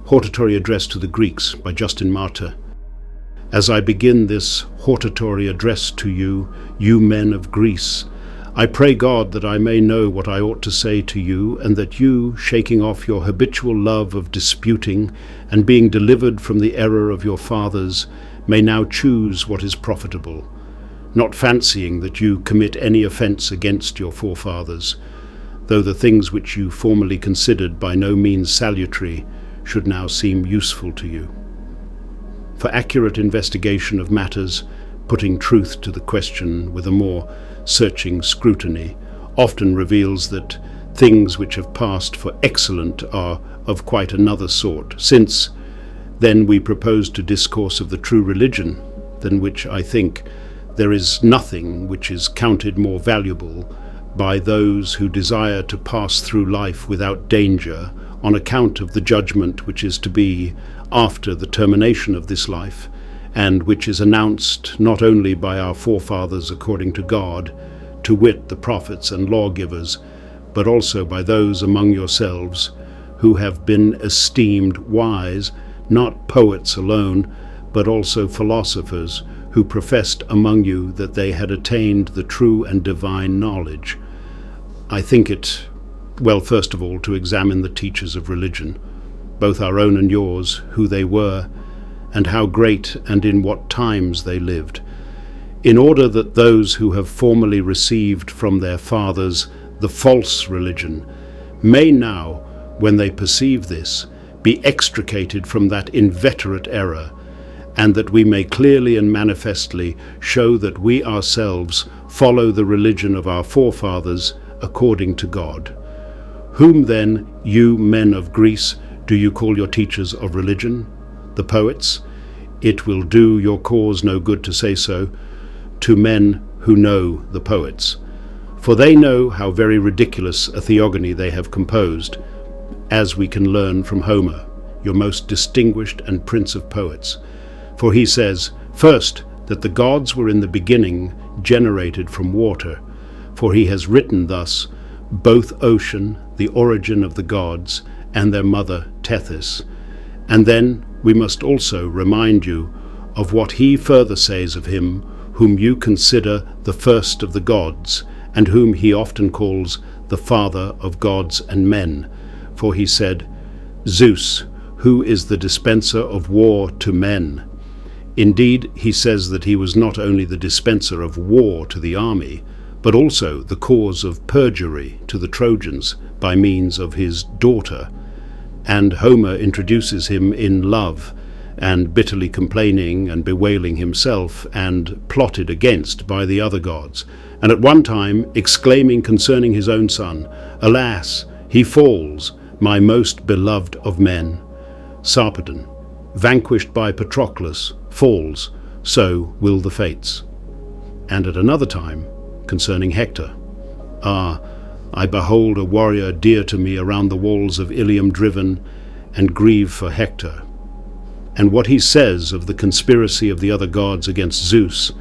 Hortatory Address to the Greeks by Justin Martyr. As I begin this hortatory address to you, you men of Greece, I pray God that I may know what I ought to say to you, and that you, shaking off your habitual love of disputing, and being delivered from the error of your fathers, may now choose what is profitable, not fancying that you commit any offence against your forefathers, though the things which you formerly considered by no means salutary should now seem useful to you. For accurate investigation of matters, putting truth to the question with a more searching scrutiny, often reveals that things which have passed for excellent are of quite another sort, since then we propose to discourse of the true religion, than which I think there is nothing which is counted more valuable by those who desire to pass through life without danger on account of the judgment which is to be after the termination of this life, and which is announced not only by our forefathers according to God, to wit the prophets and lawgivers, but also by those among yourselves who have been esteemed wise, not poets alone, but also philosophers, who professed among you that they had attained the true and divine knowledge. I think it well, first of all, to examine the teachers of religion, both our own and yours, who they were, and how great and in what times they lived, in order that those who have formerly received from their fathers the false religion may now, when they perceive this, be extricated from that inveterate error, and that we may clearly and manifestly show that we ourselves follow the religion of our forefathers according to God. Whom then, you men of Greece, do you call your teachers of religion? The poets? It will do your cause no good to say so to men who know the poets. For they know how very ridiculous a theogony they have composed, as we can learn from Homer, your most distinguished and prince of poets. For he says, first, that the gods were in the beginning generated from water, for he has written thus, both ocean, the origin of the gods, and their mother Tethys. And then we must also remind you of what he further says of him, whom you consider the first of the gods, and whom he often calls the father of gods and men. For he said, Zeus, who is the dispenser of war to men. Indeed, he says that he was not only the dispenser of war to the army, but also the cause of perjury to the Trojans by means of his daughter. And Homer introduces him in love, and bitterly complaining and bewailing himself, and plotted against by the other gods, and at one time exclaiming concerning his own son, Alas, he falls, my most beloved of men. Sarpedon, vanquished by Patroclus, falls, so will the fates. And at another time, concerning Hector, I behold a warrior dear to me around the walls of Ilium driven, and grieve for Hector. And what he says of the conspiracy of the other gods against Zeus,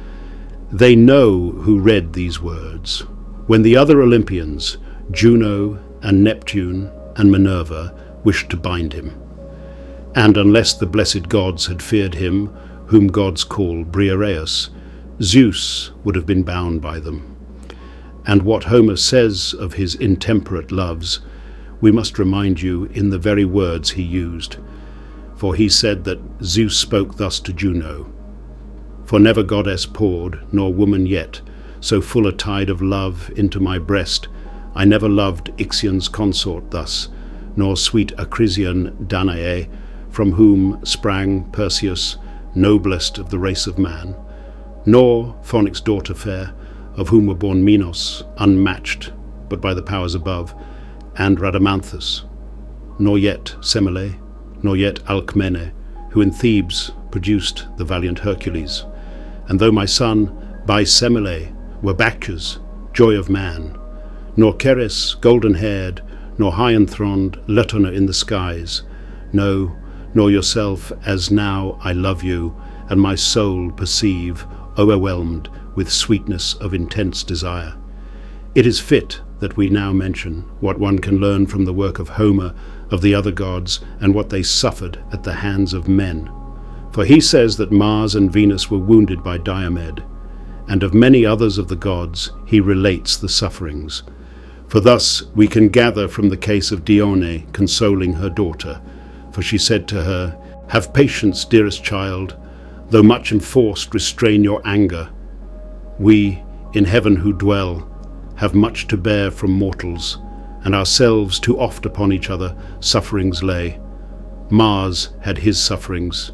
they know who read these words, when the other Olympians, Juno and Neptune and Minerva, wished to bind him. And unless the blessed gods had feared him, whom gods call Briareus, Zeus would have been bound by them. And what Homer says of his intemperate loves, we must remind you in the very words he used. For he said that Zeus spoke thus to Juno, For never goddess poured, nor woman yet, so full a tide of love into my breast. I never loved Ixion's consort thus, nor sweet Acrisian Danae, from whom sprang Perseus, noblest of the race of man, nor Phoenix' daughter fair, of whom were born Minos, unmatched, but by the powers above, and Rhadamanthus, nor yet Semele, nor yet Alcmene, who in Thebes produced the valiant Hercules. And though my son, by Semele, were Bacchus, joy of man, nor Ceres, golden-haired, nor high-enthroned Latona in the skies, no, nor yourself, as now I love you, and my soul perceive, overwhelmed with sweetness of intense desire. It is fit that we now mention what one can learn from the work of Homer of the other gods and what they suffered at the hands of men. For he says that Mars and Venus were wounded by Diomed, and of many others of the gods he relates the sufferings. For thus we can gather from the case of Dione consoling her daughter, for she said to her, "Have patience, dearest child, though much enforced restrain your anger. We, in heaven who dwell, have much to bear from mortals, and ourselves too oft upon each other sufferings lay. Mars had his sufferings.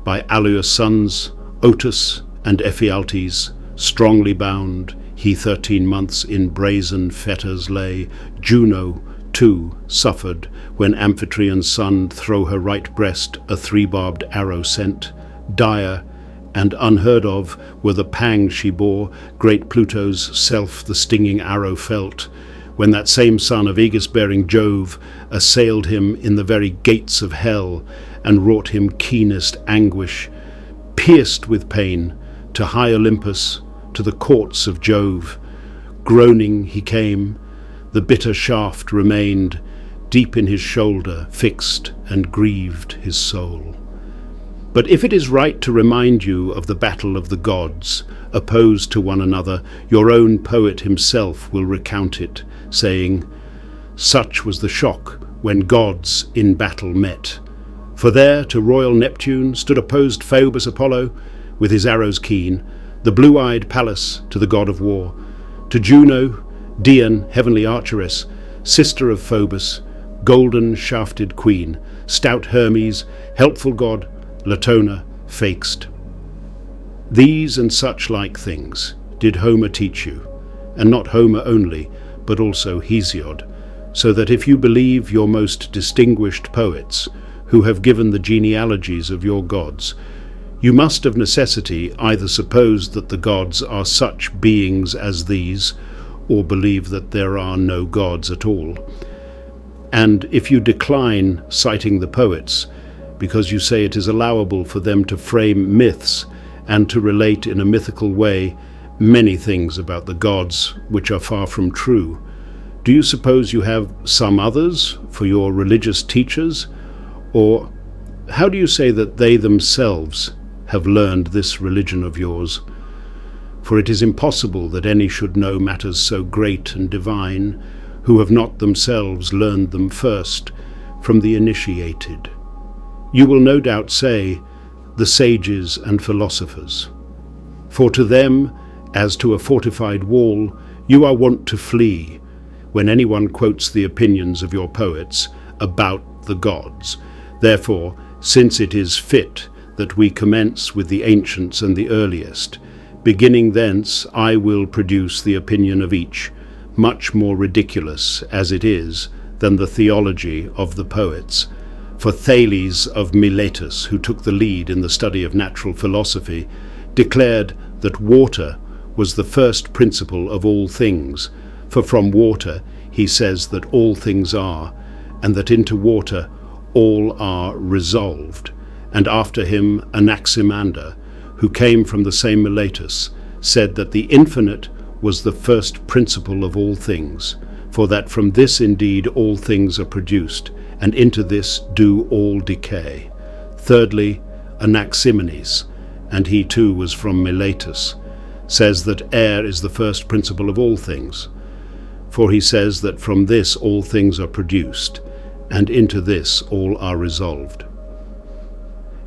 By Aleus' sons, Otus and Ephialtes, strongly bound, he 13 months in brazen fetters lay. Juno, too, suffered, when Amphitrion's son thro' her right breast a 3-barbed arrow sent. Dire and unheard of were the pangs she bore, great Pluto's self the stinging arrow felt, when that same son of aegis-bearing Jove assailed him in the very gates of hell, and wrought him keenest anguish. Pierced with pain, to high Olympus, to the courts of Jove, groaning he came, the bitter shaft remained, deep in his shoulder fixed and grieved his soul. But if it is right to remind you of the battle of the gods, opposed to one another, your own poet himself will recount it, saying, "Such was the shock when gods in battle met. For there to royal Neptune stood opposed Phoebus Apollo, with his arrows keen, the blue-eyed Pallas to the god of war, to Juno, Dian, heavenly archeress, sister of Phoebus, golden-shafted queen, stout Hermes, helpful god, Latona, fakest. These and such like things did Homer teach you, and not Homer only, but also Hesiod, so that if you believe your most distinguished poets, who have given the genealogies of your gods, you must of necessity either suppose that the gods are such beings as these, or believe that there are no gods at all. And if you decline citing the poets, because you say it is allowable for them to frame myths and to relate in a mythical way many things about the gods which are far from true, do you suppose you have some others for your religious teachers? Or how do you say that they themselves have learned this religion of yours? For it is impossible that any should know matters so great and divine, who have not themselves learned them first from the initiated. You will no doubt say, the sages and philosophers. For to them, as to a fortified wall, you are wont to flee, when anyone quotes the opinions of your poets about the gods. Therefore, since it is fit that we commence with the ancients and the earliest, beginning thence I will produce the opinion of each, much more ridiculous as it is than the theology of the poets. For Thales of Miletus, who took the lead in the study of natural philosophy, declared that water was the first principle of all things, for from water he says that all things are, and that into water all are resolved. And after him Anaximander, who came from the same Miletus, said that the infinite was the first principle of all things, for that from this indeed all things are produced, and into this do all decay. Thirdly, Anaximenes, and he too was from Miletus, says that air is the first principle of all things, for he says that from this all things are produced, and into this all are resolved.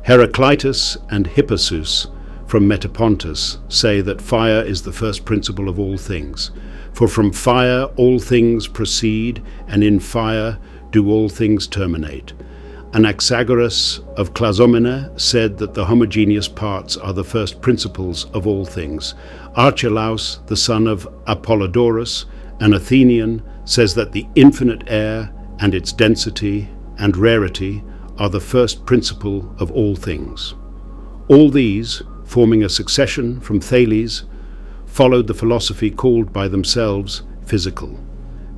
Heraclitus and Hippasus from Metapontus say that fire is the first principle of all things, for from fire all things proceed, and in fire do all things terminate. Anaxagoras of Clazomene said that the homogeneous parts are the first principles of all things. Archelaus, the son of Apollodorus, an Athenian, says that the infinite air and its density and rarity are the first principle of all things. All these, forming a succession from Thales, followed the philosophy called by themselves physical.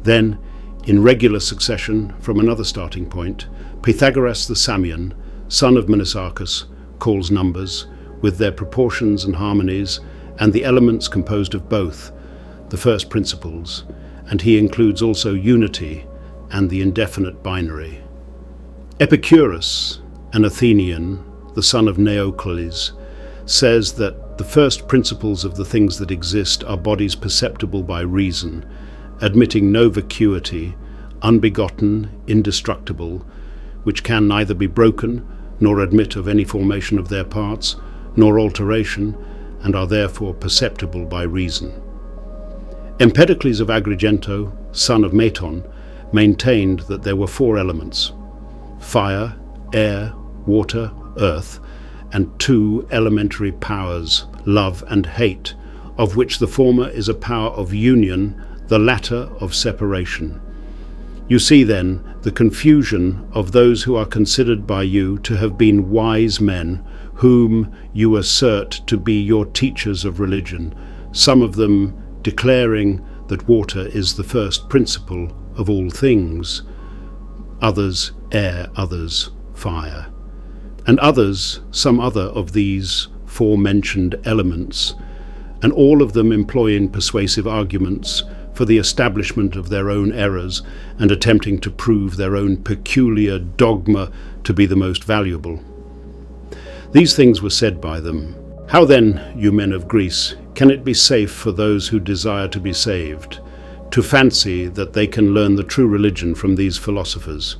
Then, in regular succession from another starting point, Pythagoras the Samian, son of Menisarchus, calls numbers, with their proportions and harmonies, and the elements composed of both, the first principles, and he includes also unity and the indefinite binary. Epicurus, an Athenian, the son of Neocles, says that the first principles of the things that exist are bodies perceptible by reason, admitting no vacuity, unbegotten, indestructible, which can neither be broken, nor admit of any formation of their parts, nor alteration, and are therefore perceptible by reason. Empedocles of Agrigento, son of Meton, maintained that there were four elements: fire, air, water, earth, and two elementary powers, love and hate, of which the former is a power of union, the latter of separation. You see then the confusion of those who are considered by you to have been wise men, whom you assert to be your teachers of religion, some of them declaring that water is the first principle of all things, others air, others fire, and others some other of these forementioned elements, and all of them employing persuasive arguments for the establishment of their own errors and attempting to prove their own peculiar dogma to be the most valuable. These things were said by them. How then, you men of Greece, can it be safe for those who desire to be saved, to fancy that they can learn the true religion from these philosophers,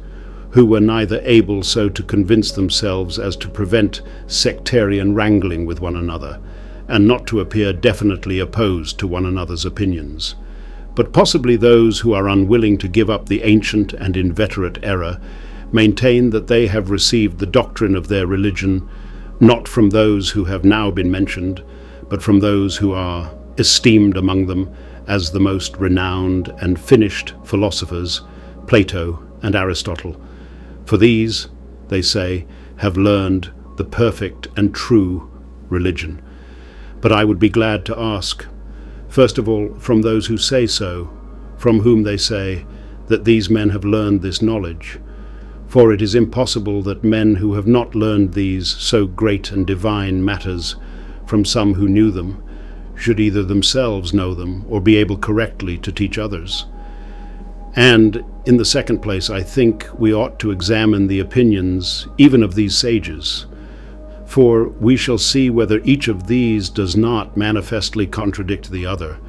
who were neither able so to convince themselves as to prevent sectarian wrangling with one another, and not to appear definitely opposed to one another's opinions? But possibly those who are unwilling to give up the ancient and inveterate error maintain that they have received the doctrine of their religion not from those who have now been mentioned, but from those who are esteemed among them as the most renowned and finished philosophers, Plato and Aristotle. For these, they say, have learned the perfect and true religion. But I would be glad to ask, first of all, from those who say so, from whom they say that these men have learned this knowledge. For it is impossible that men who have not learned these so great and divine matters from some who knew them should either themselves know them or be able correctly to teach others. And in the second place, I think we ought to examine the opinions even of these sages, for we shall see whether each of these does not manifestly contradict the other.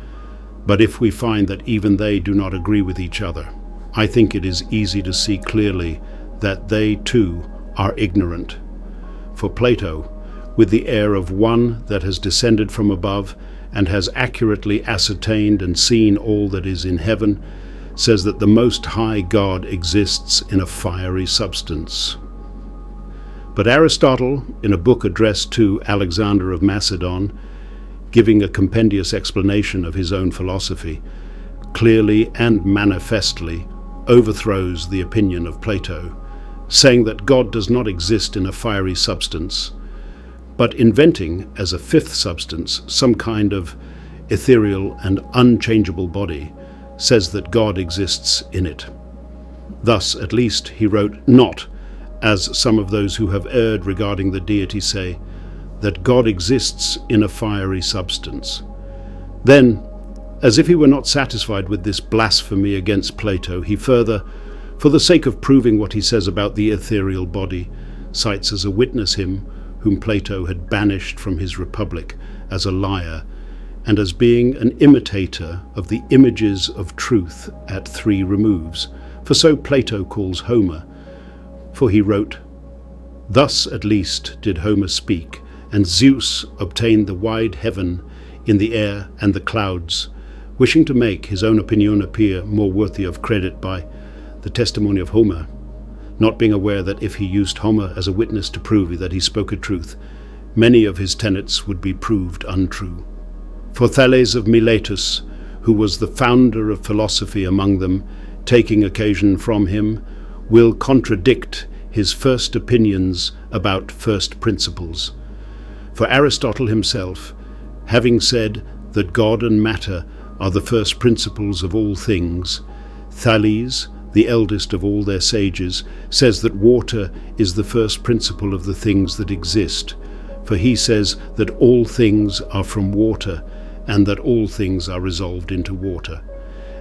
But if we find that even they do not agree with each other, I think it is easy to see clearly that they too are ignorant. For Plato, with the air of one that has descended from above and has accurately ascertained and seen all that is in heaven, says that the Most High God exists in a fiery substance. But Aristotle, in a book addressed to Alexander of Macedon, giving a compendious explanation of his own philosophy, clearly and manifestly overthrows the opinion of Plato, saying that God does not exist in a fiery substance, but inventing as a fifth substance some kind of ethereal and unchangeable body, says that God exists in it. Thus, at least, he wrote not, as some of those who have erred regarding the deity say, that God exists in a fiery substance. Then, as if he were not satisfied with this blasphemy against Plato, he further, for the sake of proving what he says about the ethereal body, cites as a witness him whom Plato had banished from his republic as a liar, and as being an imitator of the images of truth at 3 removes, for so Plato calls Homer. For he wrote, "Thus at least did Homer speak, and Zeus obtained the wide heaven in the air and the clouds, wishing to make his own opinion appear more worthy of credit by the testimony of Homer, not being aware that if he used Homer as a witness to prove that he spoke a truth, many of his tenets would be proved untrue. For Thales of Miletus, who was the founder of philosophy among them, taking occasion from him, will contradict his first opinions about first principles. For Aristotle himself, having said that God and matter are the first principles of all things, Thales, the eldest of all their sages, says that water is the first principle of the things that exist, for he says that all things are from water, and that all things are resolved into water.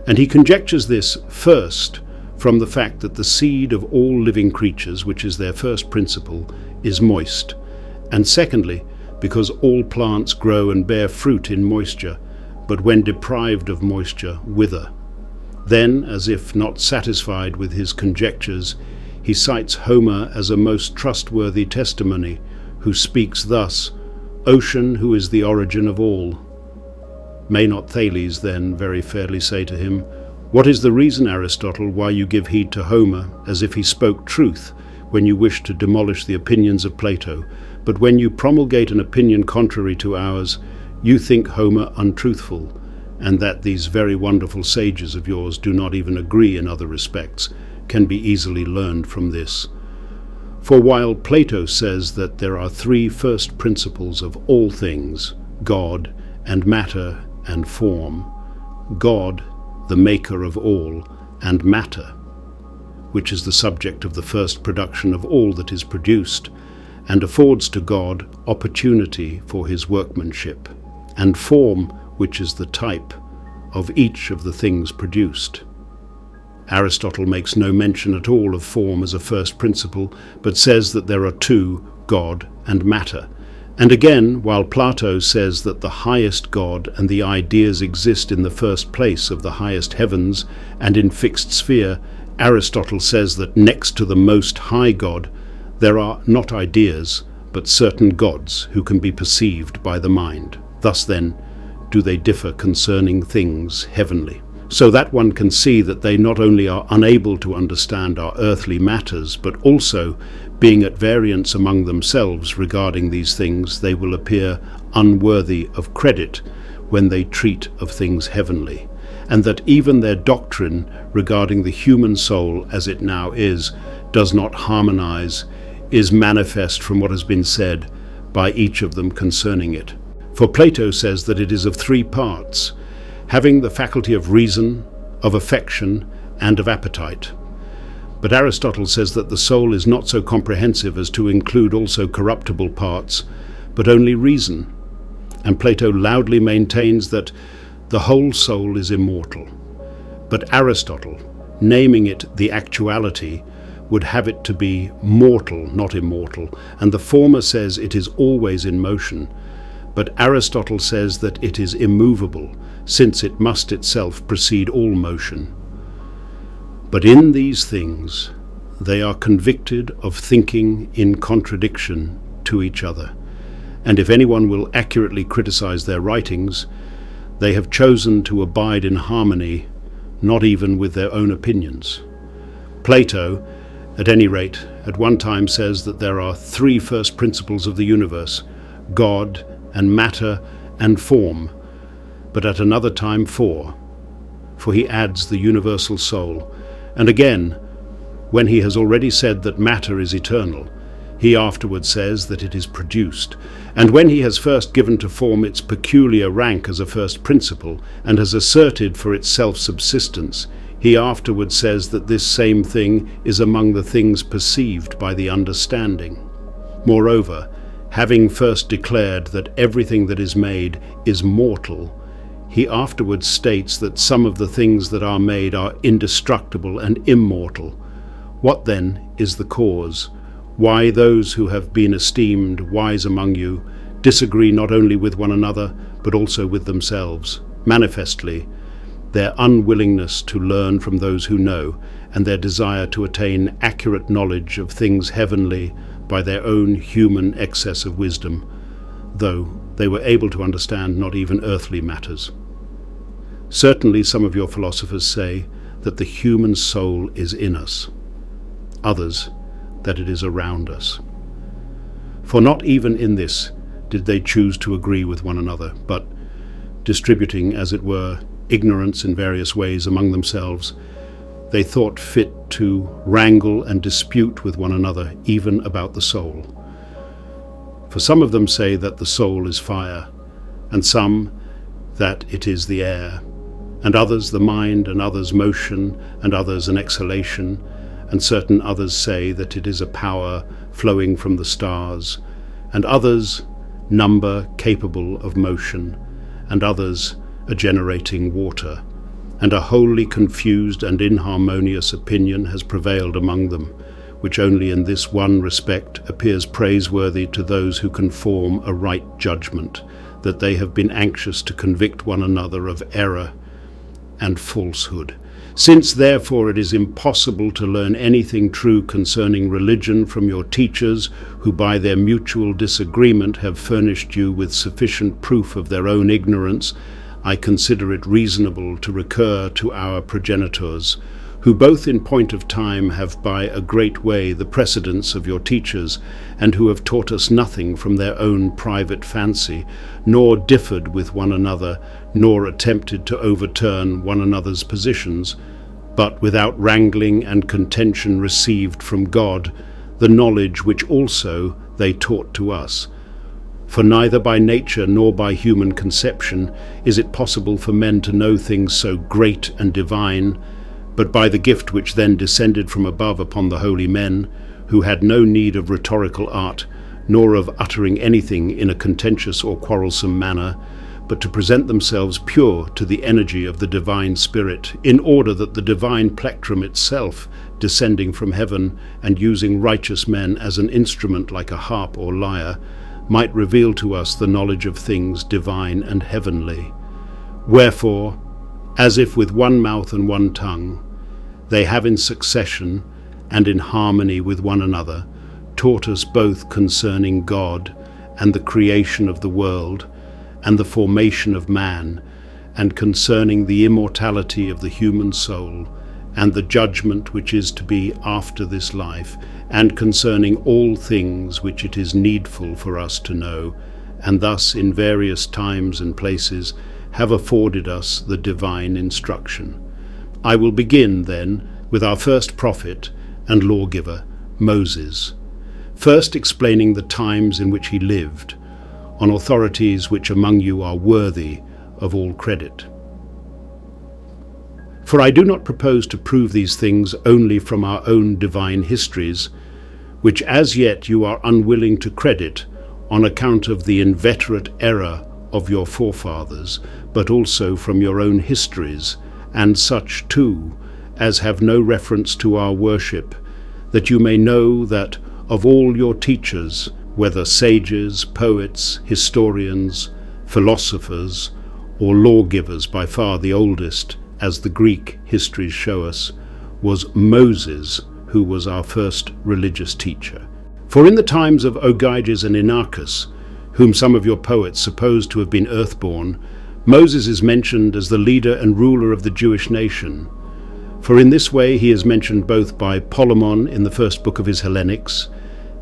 And he conjectures this first from the fact that the seed of all living creatures, which is their first principle, is moist, and secondly, because all plants grow and bear fruit in moisture, but when deprived of moisture, wither. Then, as if not satisfied with his conjectures, he cites Homer as a most trustworthy testimony, who speaks thus, "Ocean, who is the origin of all." May not Thales then very fairly say to him, "What is the reason, Aristotle, why you give heed to Homer, as if he spoke truth, when you wish to demolish the opinions of Plato, but when you promulgate an opinion contrary to ours, you think Homer untruthful, and that these very wonderful sages of yours do not even agree in other respects, can be easily learned from this. For while Plato says that there are three first principles of all things, God, and matter, and form, God, the maker of all, and matter, which is the subject of the first production of all that is produced, and affords to God opportunity for his workmanship, and form, which is the type of each of the things produced. Aristotle makes no mention at all of form as a first principle, but says that there are two, God and matter. And again, while Plato says that the highest God and the ideas exist in the first place of the highest heavens and in fixed sphere, Aristotle says that next to the most high God, there are not ideas, but certain gods who can be perceived by the mind. Thus then, do they differ concerning things heavenly. So that one can see that they not only are unable to understand our earthly matters, but also, being at variance among themselves regarding these things, they will appear unworthy of credit when they treat of things heavenly, and that even their doctrine regarding the human soul as it now is, does not harmonize, is manifest from what has been said by each of them concerning it. For Plato says that it is of three parts, having the faculty of reason, of affection, and of appetite. But Aristotle says that the soul is not so comprehensive as to include also corruptible parts, but only reason. And Plato loudly maintains that the whole soul is immortal. But Aristotle, naming it the actuality, would have it to be mortal, not immortal, and the former says it is always in motion. But Aristotle says that it is immovable, since it must itself precede all motion. But in these things they are convicted of thinking in contradiction to each other, and if anyone will accurately criticize their writings, they have chosen to abide in harmony, not even with their own opinions. Plato, at any rate, at one time says that there are three first principles of the universe, God, and matter, and form, but at another time four, for he adds the universal soul. And again, when he has already said that matter is eternal, he afterwards says that it is produced. And when he has first given to form its peculiar rank as a first principle, and has asserted for its self-subsistence, he afterwards says that this same thing is among the things perceived by the understanding. Moreover, having first declared that everything that is made is mortal, he afterwards states that some of the things that are made are indestructible and immortal. What then is the cause? Why those who have been esteemed wise among you disagree not only with one another, but also with themselves? Manifestly, their unwillingness to learn from those who know, and their desire to attain accurate knowledge of things heavenly by their own human excess of wisdom, though they were able to understand not even earthly matters. Certainly some of your philosophers say that the human soul is in us, others that it is around us. For not even in this did they choose to agree with one another, but, distributing, as it were, ignorance in various ways among themselves, they thought fit to wrangle and dispute with one another even about the soul. For some of them say that the soul is fire, and some that it is the air, and others the mind, and others motion, and others an exhalation, and certain others say that it is a power flowing from the stars, and others number capable of motion, and others a generating water, and a wholly confused and inharmonious opinion has prevailed among them, which only in this one respect appears praiseworthy to those who can form a right judgment, that they have been anxious to convict one another of error and falsehood. Since therefore it is impossible to learn anything true concerning religion from your teachers, who by their mutual disagreement have furnished you with sufficient proof of their own ignorance, I consider it reasonable to recur to our progenitors, who both in point of time have by a great way the precedence of your teachers, and who have taught us nothing from their own private fancy, nor differed with one another, nor attempted to overturn one another's positions, but without wrangling and contention received from God the knowledge which also they taught to us. For neither by nature nor by human conception is it possible for men to know things so great and divine, but by the gift which then descended from above upon the holy men, who had no need of rhetorical art, nor of uttering anything in a contentious or quarrelsome manner, but to present themselves pure to the energy of the divine Spirit, in order that the divine plectrum itself, descending from heaven and using righteous men as an instrument like a harp or lyre, might reveal to us the knowledge of things divine and heavenly. Wherefore, as if with one mouth and one tongue, they have in succession and in harmony with one another taught us both concerning God and the creation of the world and the formation of man, and concerning the immortality of the human soul and the judgment which is to be after this life, and concerning all things which it is needful for us to know, and thus in various times and places have afforded us the divine instruction. I will begin, then, with our first prophet and lawgiver, Moses, first explaining the times in which he lived, on authorities which among you are worthy of all credit. For I do not propose to prove these things only from our own divine histories, which as yet you are unwilling to credit on account of the inveterate error of your forefathers, but also from your own histories, and such too as have no reference to our worship, that you may know that of all your teachers, whether sages, poets, historians, philosophers, or lawgivers, by far the oldest, as the Greek histories show us, was Moses, who was our first religious teacher. For in the times of Ogyges and Inachus, whom some of your poets suppose to have been earthborn, Moses is mentioned as the leader and ruler of the Jewish nation. For in this way he is mentioned both by Polemon in the first book of his Hellenics,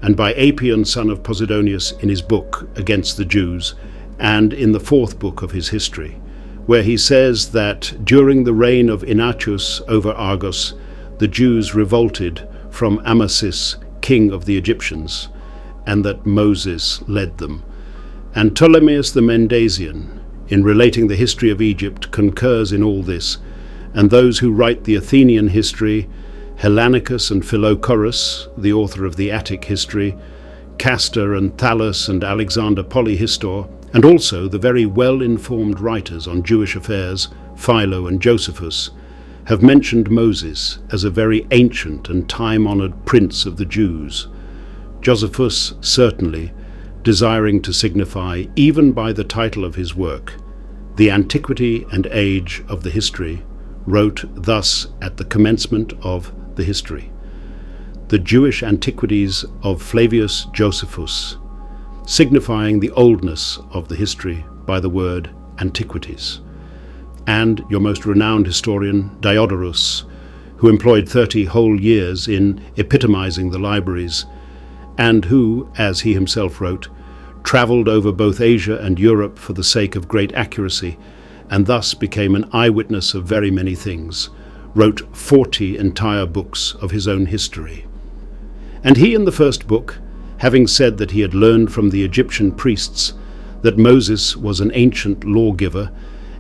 and by Apion son of Posidonius in his book Against the Jews, and in the fourth book of his history, where he says that during the reign of Inachus over Argos, the Jews revolted from Amasis, king of the Egyptians, and that Moses led them. And Ptolemies the Mendesian, in relating the history of Egypt, concurs in all this, and those who write the Athenian history, Hellanicus and Philochorus, the author of the Attic history, Castor and Thallus and Alexander Polyhistor, and also the very well-informed writers on Jewish affairs, Philo and Josephus, have mentioned Moses as a very ancient and time-honored prince of the Jews. Josephus certainly, desiring to signify, even by the title of his work, the antiquity and age of the history, wrote thus at the commencement of the history: the Jewish antiquities of Flavius Josephus, signifying the oldness of the history by the word antiquities. And your most renowned historian, Diodorus, who employed 30 whole years in epitomizing the libraries, and who, as he himself wrote, travelled over both Asia and Europe for the sake of great accuracy, and thus became an eyewitness of very many things, wrote 40 entire books of his own history. And he in the first book, having said that he had learned from the Egyptian priests that Moses was an ancient lawgiver,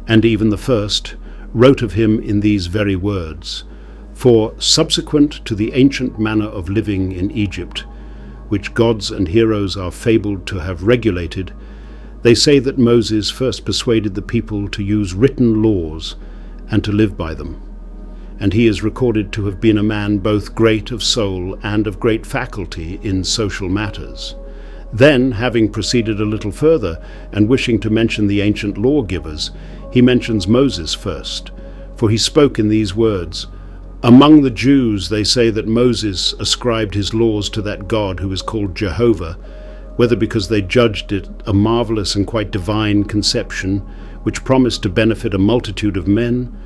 and even the first, wrote of him in these very words: for subsequent to the ancient manner of living in Egypt, which gods and heroes are fabled to have regulated, they say that Moses first persuaded the people to use written laws, and to live by them. And he is recorded to have been a man both great of soul and of great faculty in social matters. Then, having proceeded a little further, and wishing to mention the ancient lawgivers, he mentions Moses first, for he spoke in these words, "Among the Jews they say that Moses ascribed his laws to that God who is called Jehovah, whether because they judged it a marvelous and quite divine conception, which promised to benefit a multitude of men,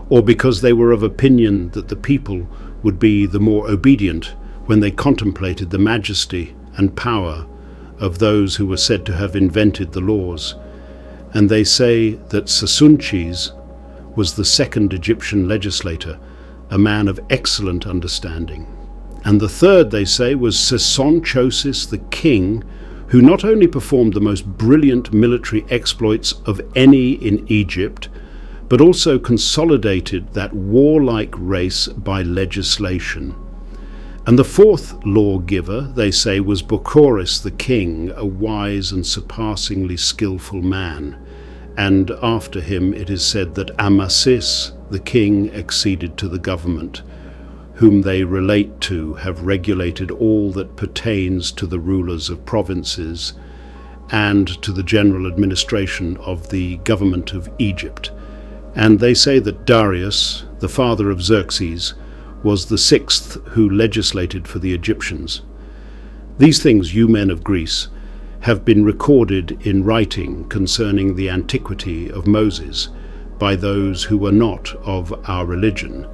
or because they were of opinion that the people would be the more obedient when they contemplated the majesty and power of those who were said to have invented the laws. And they say that Sasunches was the second Egyptian legislator, a man of excellent understanding. And the third, they say, was Sesonchosis the king, who not only performed the most brilliant military exploits of any in Egypt, but also consolidated that warlike race by legislation. And the fourth lawgiver, they say, was Bochoris the king, a wise and surpassingly skillful man. And after him it is said that Amasis the king acceded to the government, whom they relate to have regulated all that pertains to the rulers of provinces and to the general administration of the government of Egypt. And they say that Darius, the father of Xerxes, was the sixth who legislated for the Egyptians. These things, you men of Greece, have been recorded in writing concerning the antiquity of Moses by those who were not of our religion.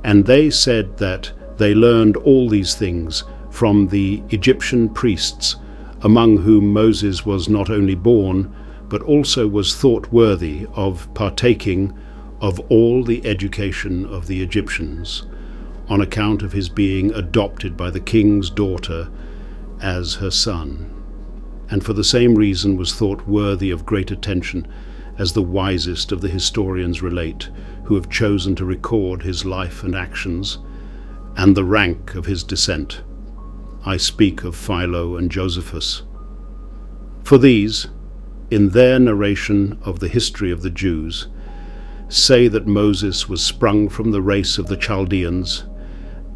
And they said that they learned all these things from the Egyptian priests, among whom Moses was not only born, but also was thought worthy of partaking of all the education of the Egyptians, on account of his being adopted by the king's daughter as her son, and for the same reason was thought worthy of great attention, as the wisest of the historians relate, who have chosen to record his life and actions, and the rank of his descent. I speak of Philo and Josephus. For these, in their narration of the history of the Jews, say that Moses was sprung from the race of the Chaldeans,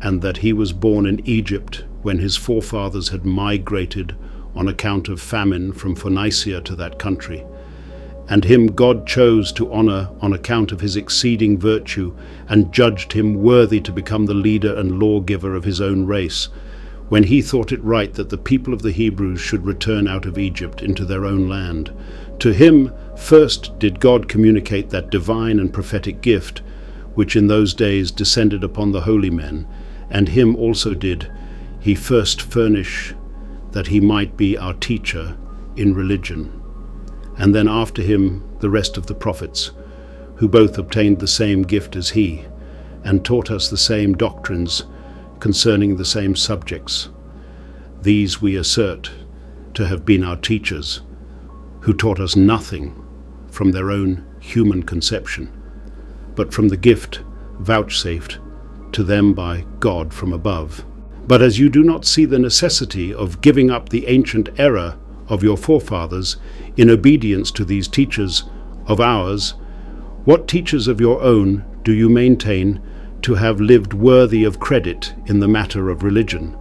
and that he was born in Egypt when his forefathers had migrated on account of famine from Phoenicia to that country. And him God chose to honor on account of his exceeding virtue, and judged him worthy to become the leader and lawgiver of his own race, when he thought it right that the people of the Hebrews should return out of Egypt into their own land. To him first did God communicate that divine and prophetic gift, which in those days descended upon the holy men, and him also did he first furnish that he might be our teacher in religion. And then after him the rest of the prophets, who both obtained the same gift as he, and taught us the same doctrines concerning the same subjects. These we assert to have been our teachers, who taught us nothing from their own human conception, but from the gift vouchsafed to them by God from above. But as you do not see the necessity of giving up the ancient error of your forefathers in obedience to these teachers of ours, what teachers of your own do you maintain to have lived worthy of credit in the matter of religion?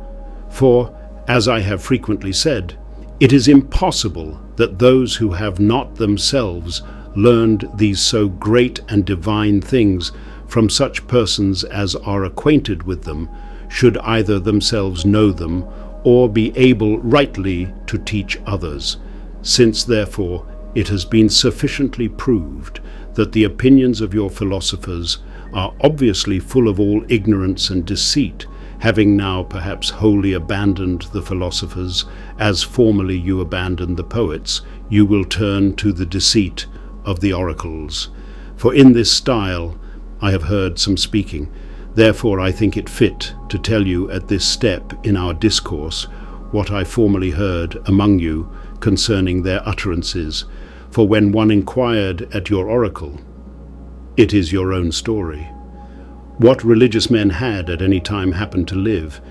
For, as I have frequently said, it is impossible that those who have not themselves learned these so great and divine things from such persons as are acquainted with them should either themselves know them or be able rightly to teach others, since therefore it has been sufficiently proved that the opinions of your philosophers are obviously full of all ignorance and deceit, having now perhaps wholly abandoned the philosophers, as formerly you abandoned the poets, you will turn to the deceit of the oracles. For in this style I have heard some speaking. Therefore I think it fit to tell you at this step in our discourse what I formerly heard among you concerning their utterances. For when one inquired at your oracle, it is your own story, what religious men had at any time happened to live,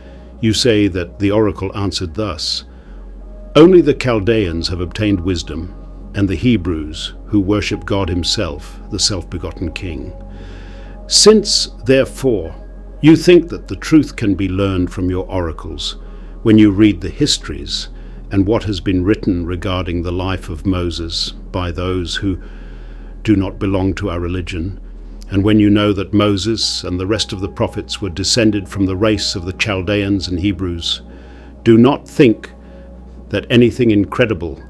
you say that the oracle answered thus: only the Chaldeans have obtained wisdom, and the Hebrews, who worship God himself, the self-begotten King. Since, therefore, you think that the truth can be learned from your oracles, when you read the histories and what has been written regarding the life of Moses by those who do not belong to our religion, and when you know that Moses and the rest of the prophets were descended from the race of the Chaldeans and Hebrews, do not think that anything incredible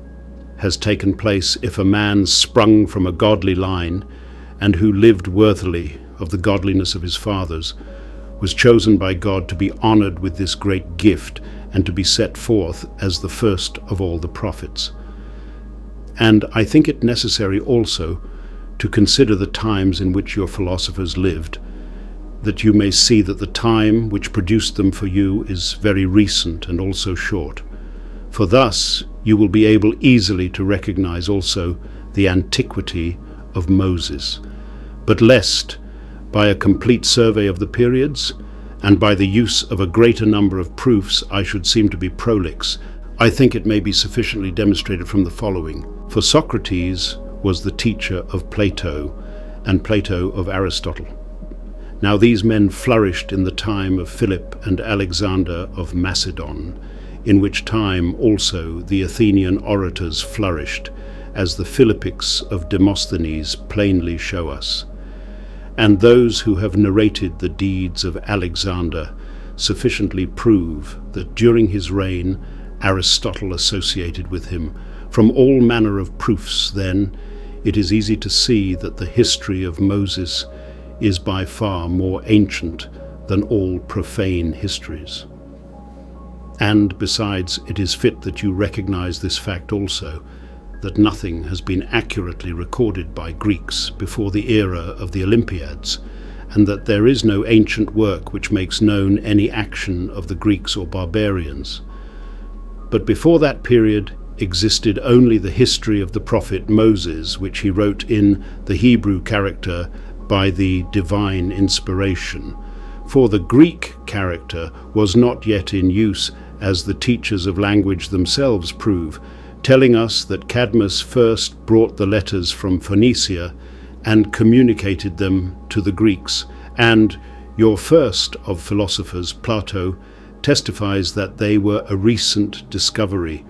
has taken place if a man sprung from a godly line and who lived worthily of the godliness of his fathers was chosen by God to be honored with this great gift and to be set forth as the first of all the prophets. And I think it necessary also to consider the times in which your philosophers lived, that you may see that the time which produced them for you is very recent and also short. For thus you will be able easily to recognize also the antiquity of Moses. But lest, by a complete survey of the periods, and by the use of a greater number of proofs, I should seem to be prolix, I think it may be sufficiently demonstrated from the following. For Socrates was the teacher of Plato, and Plato of Aristotle. Now these men flourished in the time of Philip and Alexander of Macedon, in which time also the Athenian orators flourished, as the Philippics of Demosthenes plainly show us. And those who have narrated the deeds of Alexander sufficiently prove that during his reign Aristotle associated with him. From all manner of proofs, then, it is easy to see that the history of Moses is by far more ancient than all profane histories. And besides, it is fit that you recognize this fact also, that nothing has been accurately recorded by Greeks before the era of the Olympiads, and that there is no ancient work which makes known any action of the Greeks or barbarians. But before that period existed only the history of the prophet Moses, which he wrote in the Hebrew character by the divine inspiration. For the Greek character was not yet in use, as the teachers of language themselves prove, telling us that Cadmus first brought the letters from Phoenicia and communicated them to the Greeks, and your first of philosophers, Plato, testifies that they were a recent discovery.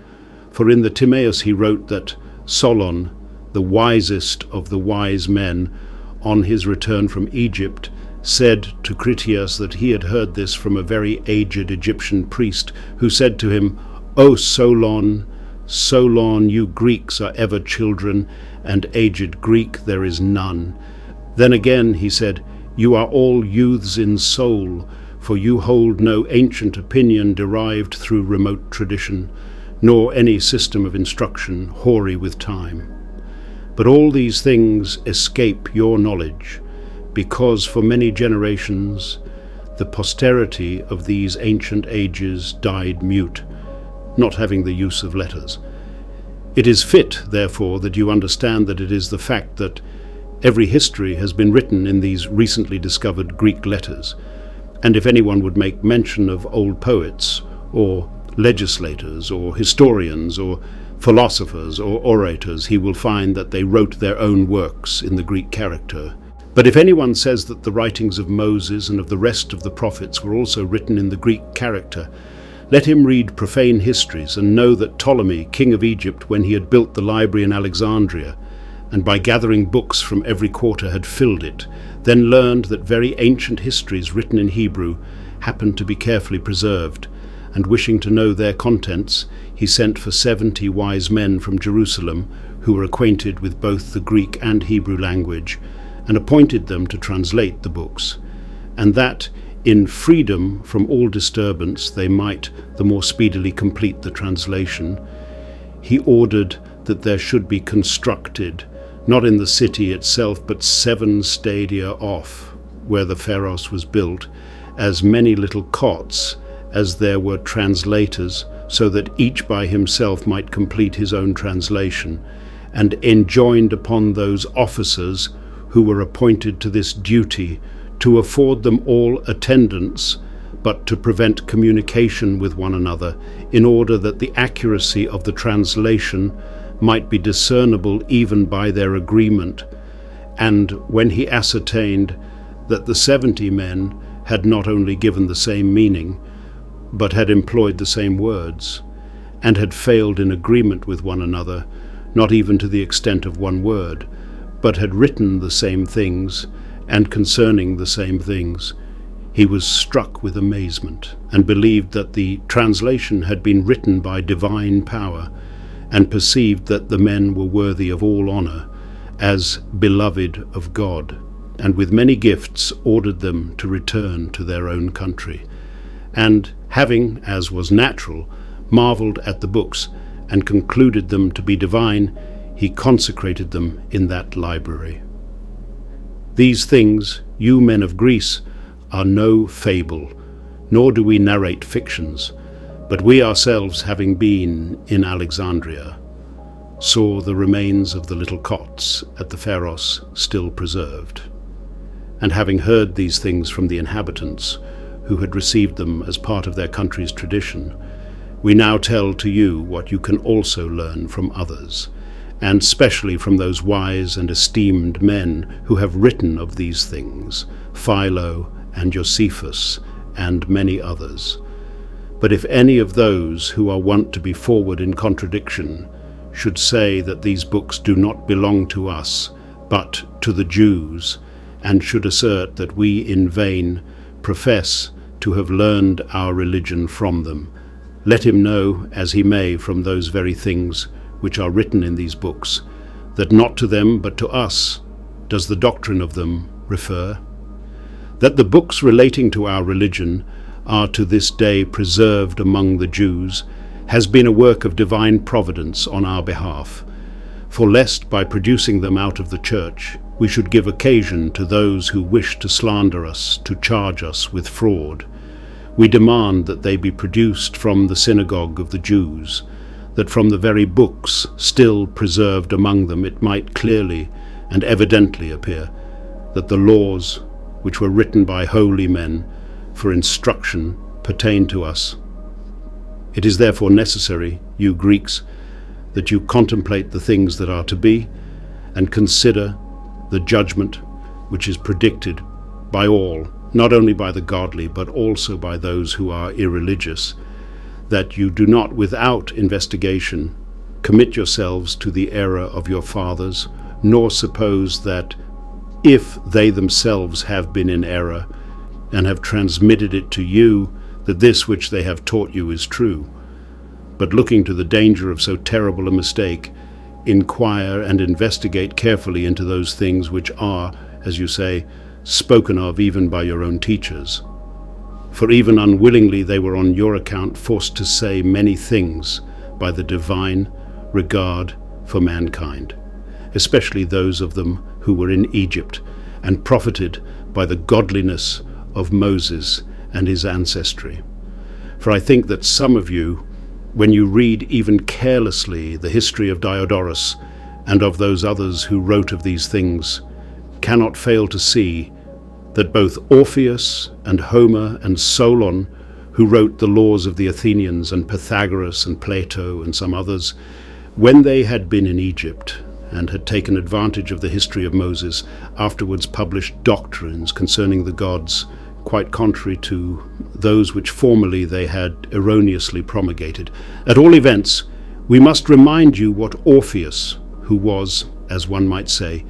For in the Timaeus he wrote that Solon, the wisest of the wise men, on his return from Egypt, said to Critias that he had heard this from a very aged Egyptian priest, who said to him, "O Solon, Solon, you Greeks are ever children, and aged Greek there is none." Then again he said, "You are all youths in soul, for you hold no ancient opinion derived through remote tradition, nor any system of instruction hoary with time. But all these things escape your knowledge, because for many generations the posterity of these ancient ages died mute, not having the use of letters. It is fit, therefore, that you understand that it is the fact that every history has been written in these recently discovered Greek letters, and if anyone would make mention of old poets, or legislators, or historians, or philosophers, or orators, he will find that they wrote their own works in the Greek character. But if anyone says that the writings of Moses and of the rest of the prophets were also written in the Greek character, let him read profane histories and know that Ptolemy, king of Egypt, when he had built the library in Alexandria, and by gathering books from every quarter had filled it, then learned that very ancient histories written in Hebrew happened to be carefully preserved, and wishing to know their contents, he sent for 70 wise men from Jerusalem, who were acquainted with both the Greek and Hebrew language, and appointed them to translate the books, and that in freedom from all disturbance they might the more speedily complete the translation, he ordered that there should be constructed, not in the city itself, but 7 stadia off, where the Pharos was built, as many little cots as there were translators, so that each by himself might complete his own translation, and enjoined upon those officers who were appointed to this duty to afford them all attendance, but to prevent communication with one another, in order that the accuracy of the translation might be discernible even by their agreement. And when he ascertained that the 70 men had not only given the same meaning, but had employed the same words, and had failed in agreement with one another, not even to the extent of one word, but had written the same things, and concerning the same things. He was struck with amazement, and believed that the translation had been written by divine power, and perceived that the men were worthy of all honour, as beloved of God, and with many gifts ordered them to return to their own country. And having, as was natural, marvelled at the books, and concluded them to be divine, he consecrated them in that library. These things, you men of Greece, are no fable, nor do we narrate fictions, but we ourselves, having been in Alexandria, saw the remains of the little cots at the Pharos still preserved. And having heard these things from the inhabitants, who had received them as part of their country's tradition, we now tell to you what you can also learn from others, and specially from those wise and esteemed men who have written of these things, Philo and Josephus and many others. But if any of those who are wont to be forward in contradiction should say that these books do not belong to us, but to the Jews, and should assert that we in vain profess to have learned our religion from them, let him know, as he may from those very things which are written in these books, that not to them but to us does the doctrine of them refer. That the books relating to our religion are to this day preserved among the Jews has been a work of divine providence on our behalf, for lest by producing them out of the church we should give occasion to those who wish to slander us, to charge us with fraud, we demand that they be produced from the synagogue of the Jews, that from the very books still preserved among them it might clearly and evidently appear that the laws which were written by holy men for instruction pertain to us. It is therefore necessary, you Greeks, that you contemplate the things that are to be, and consider the judgment which is predicted by all, not only by the godly, but also by those who are irreligious, that you do not without investigation commit yourselves to the error of your fathers, nor suppose that if they themselves have been in error, and have transmitted it to you, that this which they have taught you is true. But looking to the danger of so terrible a mistake, inquire and investigate carefully into those things which are, as you say, spoken of even by your own teachers. For even unwillingly they were on your account forced to say many things by the divine regard for mankind, especially those of them who were in Egypt, and profited by the godliness of Moses and his ancestry. For I think that some of you, when you read even carelessly the history of Diodorus and of those others who wrote of these things, cannot fail to see that both Orpheus and Homer and Solon, who wrote the laws of the Athenians, and Pythagoras and Plato and some others, when they had been in Egypt and had taken advantage of the history of Moses, afterwards published doctrines concerning the gods quite contrary to those which formerly they had erroneously promulgated. At all events, we must remind you what Orpheus, who was, as one might say,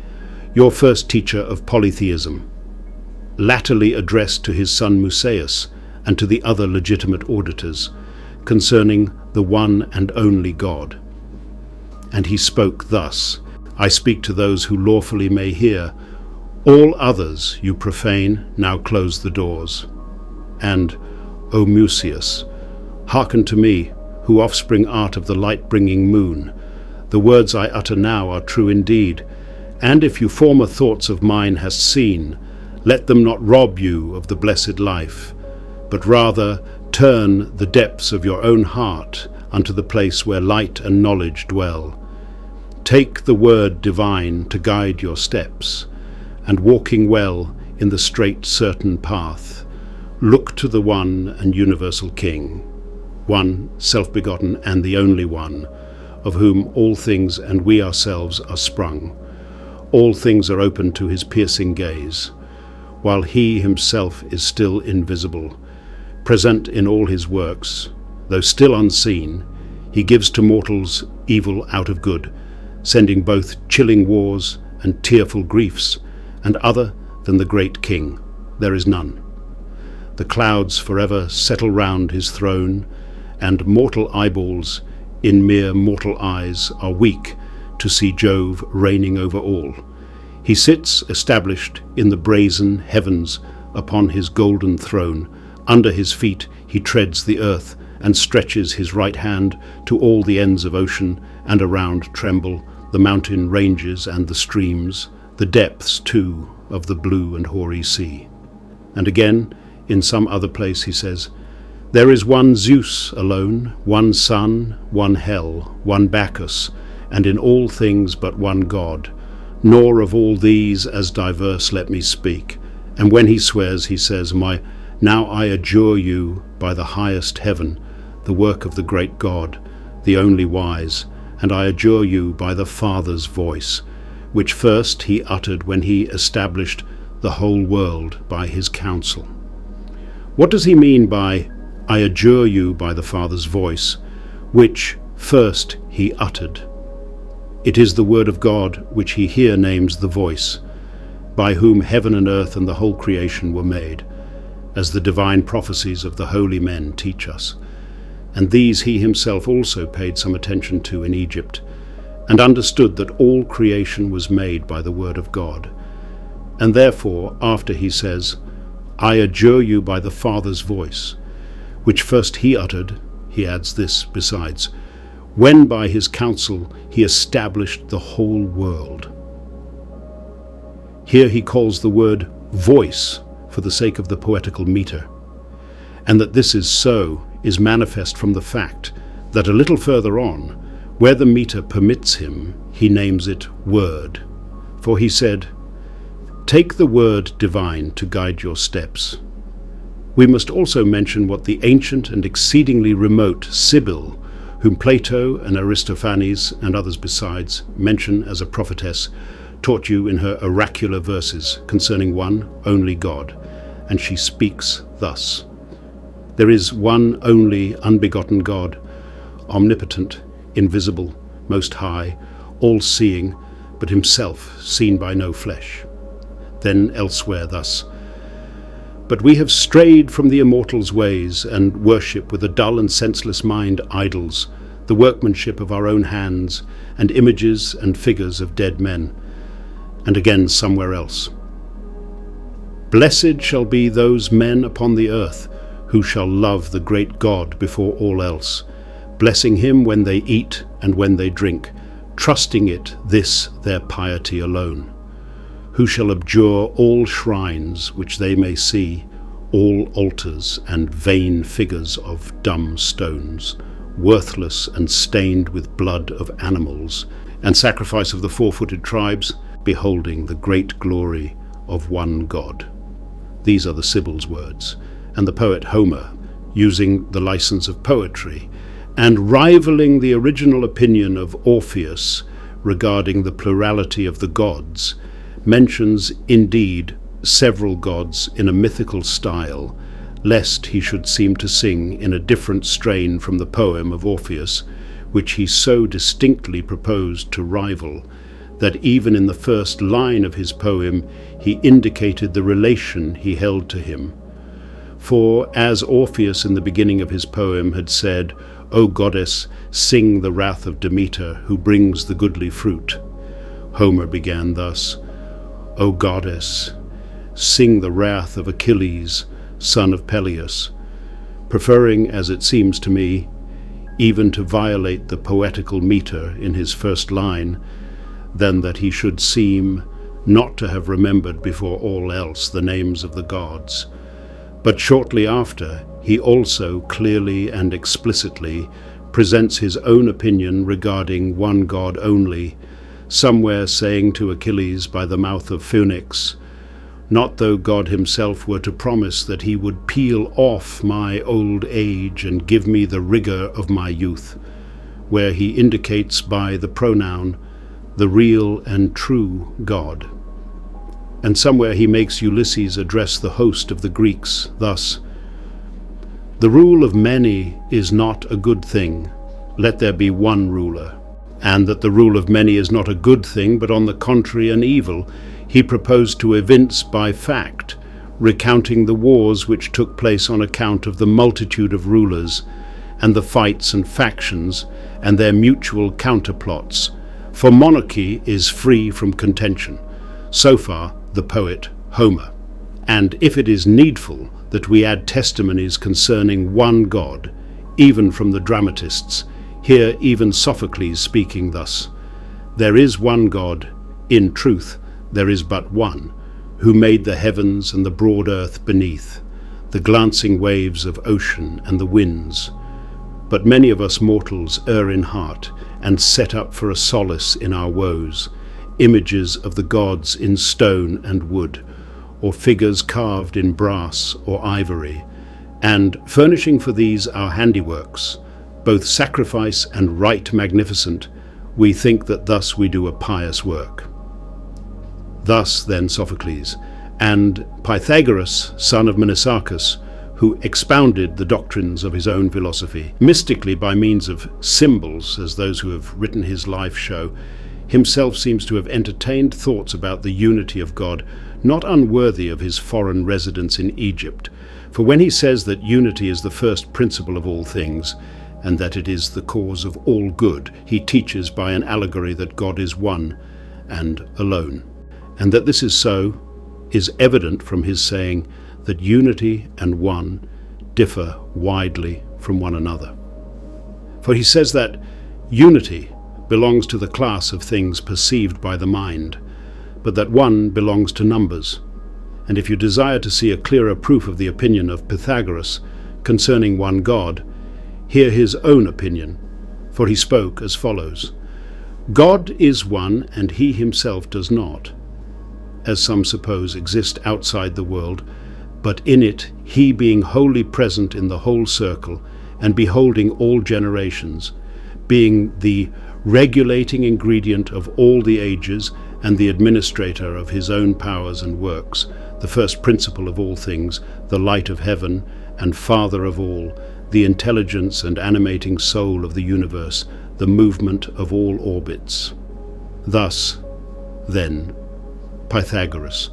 your first teacher of polytheism, latterly addressed to his son Musaeus and to the other legitimate auditors concerning the one and only God. And he spoke thus: I speak to those who lawfully may hear. All others you profane, now close the doors. And, O Musaeus, hearken to me, who offspring art of the light-bringing moon. The words I utter now are true indeed, and if you former thoughts of mine hast seen, let them not rob you of the blessed life, but rather turn the depths of your own heart unto the place where light and knowledge dwell. Take the word divine to guide your steps, and walking well in the straight certain path, look to the one and universal King, one self-begotten and the only one, of whom all things and we ourselves are sprung. All things are open to his piercing gaze. while he himself is still invisible. Present in all his works, though still unseen, he gives to mortals evil out of good, sending both chilling wars and tearful griefs, and other than the great King there is none. The clouds forever settle round his throne, and mortal eyeballs in mere mortal eyes are weak to see Jove reigning over all. He sits established in the brazen heavens upon his golden throne. Under his feet he treads the earth, and stretches his right hand to all the ends of ocean, and around tremble the mountain ranges and the streams, the depths too of the blue and hoary sea. And again, in some other place he says, "There is one Zeus alone, one sun, one hell, one Bacchus, and in all things but one God. Nor of all these as diverse let me speak." And when he swears, he says, Now I adjure you by the highest heaven, the work of the great God, the only wise, and I adjure you by the Father's voice, which first he uttered when he established the whole world by his counsel. What does he mean by, I adjure you by the Father's voice, which first he uttered? It is the word of God which he here names the voice, by whom heaven and earth and the whole creation were made, as the divine prophecies of the holy men teach us. And these he himself also paid some attention to in Egypt, and understood that all creation was made by the word of God. And therefore, after he says, I adjure you by the Father's voice, which first he uttered, he adds this besides, when by his counsel he established the whole world. Here he calls the word voice for the sake of the poetical meter, and that this is so is manifest from the fact that a little further on, where the meter permits him, he names it word. For he said, Take the word divine to guide your steps. We must also mention what the ancient and exceedingly remote Sibyl, whom Plato and Aristophanes and others besides mention as a prophetess, taught you in her oracular verses concerning one only God, and she speaks thus. There is one only unbegotten God, omnipotent, invisible, most high, all-seeing, but himself seen by no flesh. Then elsewhere thus, But we have strayed from the immortals' ways, and worship with a dull and senseless mind idols, the workmanship of our own hands, and images and figures of dead men. And again somewhere else, Blessed shall be those men upon the earth, who shall love the great God before all else, blessing him when they eat and when they drink, trusting it this their piety alone, who shall abjure all shrines which they may see, all altars and vain figures of dumb stones, worthless and stained with blood of animals, and sacrifice of the four-footed tribes, beholding the great glory of one God. These are the Sibyl's words, and the poet Homer, using the license of poetry, and rivaling the original opinion of Orpheus regarding the plurality of the gods, mentions indeed several gods in a mythical style, lest he should seem to sing in a different strain from the poem of Orpheus, which he so distinctly proposed to rival, that even in the first line of his poem he indicated the relation he held to him. For, as Orpheus in the beginning of his poem had said, O goddess, sing the wrath of Demeter, who brings the goodly fruit, Homer began thus, O goddess, sing the wrath of Achilles, son of Peleus, preferring, as it seems to me, even to violate the poetical meter in his first line, than that he should seem not to have remembered before all else the names of the gods. But shortly after, he also clearly and explicitly presents his own opinion regarding one God only, somewhere saying to Achilles by the mouth of Phoenix, not though God himself were to promise that he would peel off my old age and give me the rigor of my youth, where he indicates by the pronoun the real and true God. And somewhere he makes Ulysses address the host of the Greeks thus: "The rule of many is not a good thing. Let there be one ruler." And that the rule of many is not a good thing, but on the contrary an evil, he proposed to evince by fact, recounting the wars which took place on account of the multitude of rulers, and the fights and factions, and their mutual counterplots. For monarchy is free from contention. So far, the poet Homer. And if it is needful that we add testimonies concerning one God, even from the dramatists, hear even Sophocles speaking thus: "There is one God, in truth there is but one, who made the heavens and the broad earth beneath, the glancing waves of ocean and the winds. But many of us mortals err in heart, and set up for a solace in our woes images of the gods in stone and wood, or figures carved in brass or ivory, and, furnishing for these our handiworks, both sacrifice and rite magnificent, we think that thus we do a pious work." Thus then Sophocles, and Pythagoras, son of Mnesarchus, who expounded the doctrines of his own philosophy, mystically by means of symbols, as those who have written his life show, himself seems to have entertained thoughts about the unity of God, not unworthy of his foreign residence in Egypt. For when he says that unity is the first principle of all things, and that it is the cause of all good, he teaches by an allegory that God is one and alone. And that this is so is evident from his saying that unity and one differ widely from one another. For he says that unity belongs to the class of things perceived by the mind, but that one belongs to numbers. And if you desire to see a clearer proof of the opinion of Pythagoras concerning one God, hear his own opinion, for he spoke as follows: "God is one, and he himself does not, as some suppose, exist outside the world, but in it he being wholly present in the whole circle, and beholding all generations, being the regulating ingredient of all the ages, and the administrator of his own powers and works, the first principle of all things, the light of heaven, and Father of all, the intelligence and animating soul of the universe, the movement of all orbits." Thus, then, Pythagoras.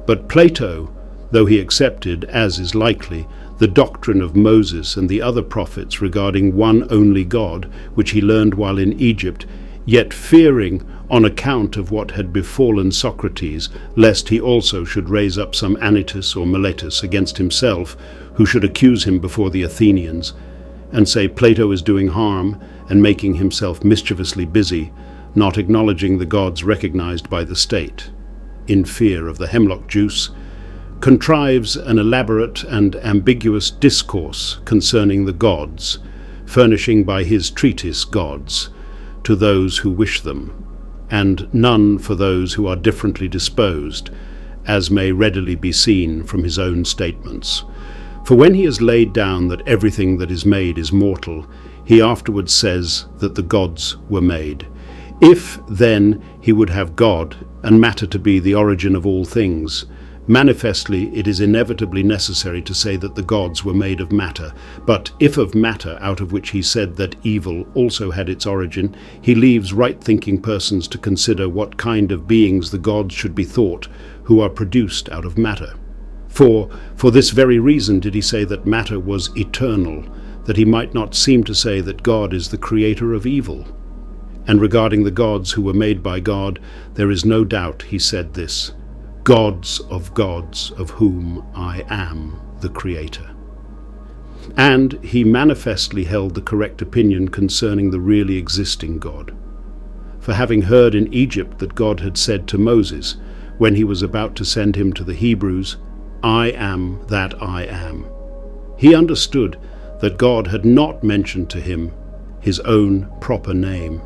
But Plato, though he accepted, as is likely, the doctrine of Moses and the other prophets regarding one only God, which he learned while in Egypt, yet fearing, on account of what had befallen Socrates, lest he also should raise up some Anytus or Miletus against himself, who should accuse him before the Athenians, and say Plato is doing harm and making himself mischievously busy, not acknowledging the gods recognized by the state, in fear of the hemlock juice, contrives an elaborate and ambiguous discourse concerning the gods, furnishing by his treatise gods to those who wish them, and none for those who are differently disposed, as may readily be seen from his own statements. For when he has laid down that everything that is made is mortal, he afterwards says that the gods were made. If, then, he would have God and matter to be the origin of all things, manifestly it is inevitably necessary to say that the gods were made of matter. But if of matter out of which he said that evil also had its origin, he leaves right-thinking persons to consider what kind of beings the gods should be thought, who are produced out of matter. For this very reason did he say that matter was eternal, that he might not seem to say that God is the creator of evil. And regarding the gods who were made by God, there is no doubt he said this: gods, of whom I am the creator. And he manifestly held the correct opinion concerning the really existing God. For having heard in Egypt that God had said to Moses, when he was about to send him to the Hebrews, I am that I am, he understood that God had not mentioned to him his own proper name.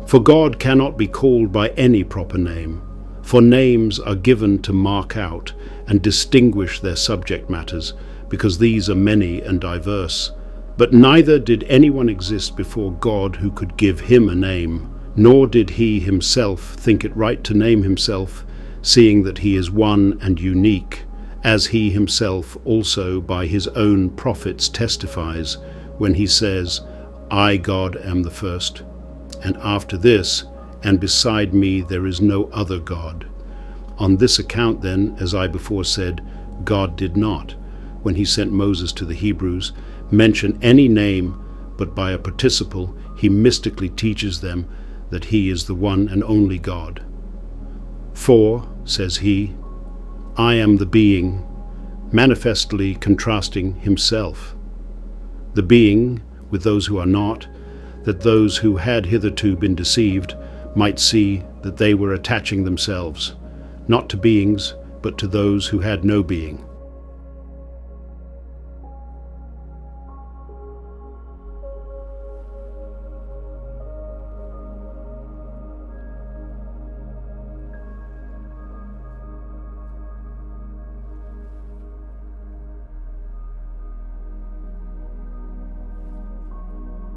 For God cannot be called by any proper name, for names are given to mark out and distinguish their subject matters, because these are many and diverse. But neither did anyone exist before God who could give him a name, nor did he himself think it right to name himself, seeing that he is one and unique, as he himself also by his own prophets testifies when he says, I, God, am the first, and after this, and beside me there is no other God. On this account then, as I before said, God did not, when he sent Moses to the Hebrews, mention any name, but by a participle he mystically teaches them that he is the one and only God. For, says he, I am the being, manifestly contrasting himself. The being with those who are not, that those who had hitherto been deceived might see that they were attaching themselves, not to beings, but to those who had no being.